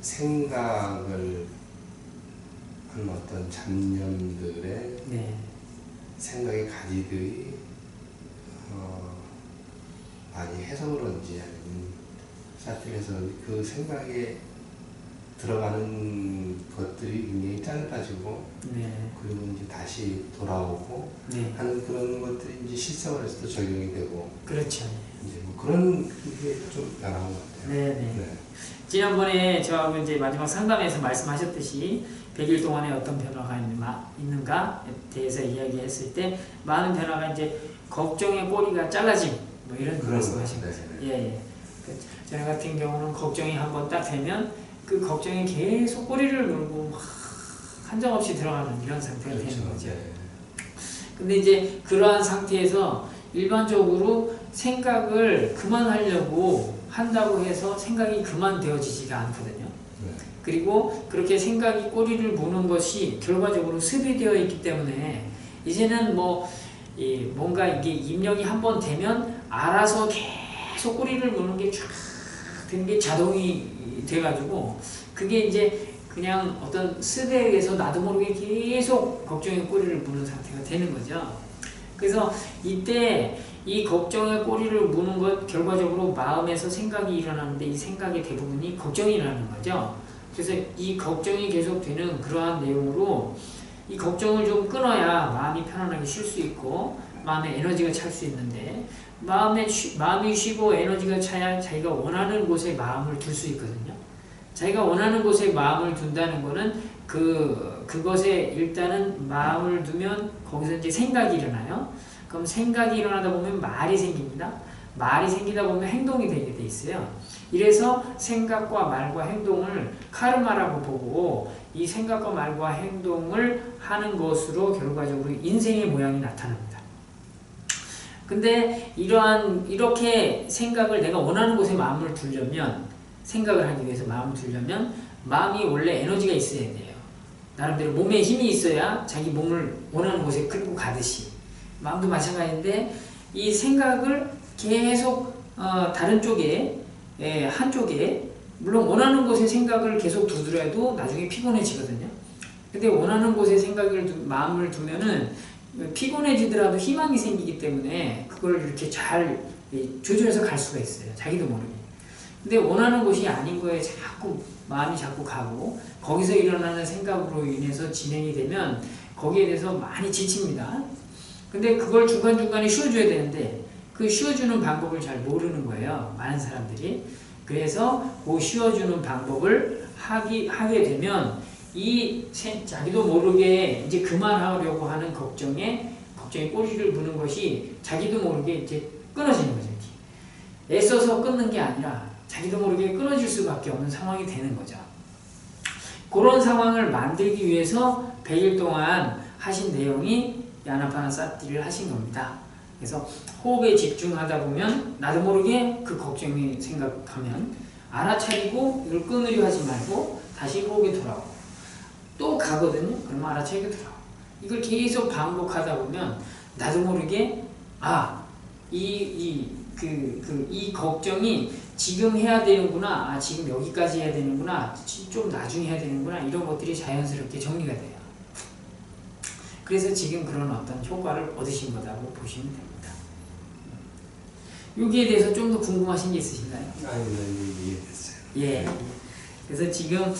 생각을 하는 어떤 잡념들의 네. 생각의 가지들이 많이 해서 그런지 아니면 사실에서 그 생각에 들어가는 것들이 굉장히 짧아지고 네. 그리고 이제 다시 돌아오고 네. 하는 그런 것들이 이제 실생활에서도 적용이 되고 그렇죠. 이제 뭐 그런 게 좀 변한 것 같아요. 네, 네. 지난번에 저하고 이제 마지막 상담에서 말씀하셨듯이 100일 동안에 어떤 변화가 있는가에 대해서 이야기했을 때 많은 변화가 이제 걱정의 꼬리가 잘라짐 뭐 이런 말씀하신 거죠. 예, 예. 저희 같은 경우는 걱정이 한번 딱 되면 그 걱정이 계속 꼬리를 물고 한정없이 들어가는 이런 상태가 그렇죠. 되는 거죠. 네. 근데 이제 그러한 상태에서 일반적으로 생각을 그만하려고 한다고 해서 생각이 그만되어지지가 않거든요. 네. 그리고 그렇게 생각이 꼬리를 무는 것이 결과적으로 습입되어 있기 때문에 이제는 뭔가 이게 입력이 한번 되면 알아서 계속 꼬리를 무는 게 쫙 되는 게 자동이 돼가지고 그게 이제 그냥 어떤 습에 의해서 나도 모르게 계속 걱정의 꼬리를 무는 상태가 되는 거죠. 그래서 이때 이 걱정의 꼬리를 무는 것 결과적으로 마음에서 생각이 일어나는데 이 생각의 대부분이 걱정이라는 거죠. 그래서 이 걱정이 계속 되는 그러한 내용으로 이 걱정을 좀 끊어야 마음이 편안하게 쉴 수 있고 마음에 에너지가 찰 수 있는데 마음이 쉬고 에너지가 차야 자기가 원하는 곳에 마음을 둘 수 있거든요. 자기가 원하는 곳에 마음을 둔다는 거는 그것에 일단은 마음을 두면 거기서 이제 생각이 일어나요. 그럼 생각이 일어나다 보면 말이 생깁니다. 말이 생기다 보면 행동이 되게 돼 있어요. 이래서 생각과 말과 행동을 카르마라고 보고 이 생각과 말과 행동을 하는 것으로 결과적으로 인생의 모양이 나타납니다. 근데 이렇게 생각을 내가 원하는 곳에 마음을 두려면 생각을 하기 위해서 마음을 두려면 마음이 원래 에너지가 있어야 돼요. 나름대로 몸에 힘이 있어야 자기 몸을 원하는 곳에 끌고 가듯이 마음도 마찬가지인데 이 생각을 계속 다른 쪽에 한쪽에 물론 원하는 곳에 생각을 계속 두더라도 나중에 피곤해지거든요. 근데 원하는 곳에 마음을 두면은 피곤해지더라도 희망이 생기기 때문에 그걸 이렇게 잘 조절해서 갈 수가 있어요. 자기도 모르게. 근데 원하는 곳이 아닌 거에 마음이 자꾸 가고 거기서 일어나는 생각으로 인해서 진행이 되면 거기에 대해서 많이 지칩니다. 근데 그걸 중간중간에 쉬어줘야 되는데 그 쉬어주는 방법을 잘 모르는 거예요. 많은 사람들이. 그래서 그 쉬어주는 방법을 하게 되면 자기도 모르게 이제 그만하려고 하는 걱정에 꼬리를 무는 것이 자기도 모르게 이제 끊어지는 거죠. 애써서 끊는 게 아니라 자기도 모르게 끊어질 수밖에 없는 상황이 되는 거죠. 그런 상황을 만들기 위해서 100일 동안 하신 내용이 야나파나사티를 하신 겁니다. 그래서 호흡에 집중하다 보면 나도 모르게 그 걱정이 생각하면 알아차리고 이걸 끊으려 하지 말고 다시 호흡에 돌아오고 또 가거든요. 그러면 알아차리고 돌아오고 이걸 계속 반복하다 보면 나도 모르게 이 걱정이 지금 해야 되는구나, 지금 여기까지 해야 되는구나, 좀 나중에 해야 되는구나 이런 것들이 자연스럽게 정리가 돼요. 그래서 지금 그런 어떤 효과를 얻으신 거라고 보시면 됩니다. 여기에 대해서 좀 더 궁금하신 게 있으신가요? 아니, 이해됐어요. 예. 그래서 지금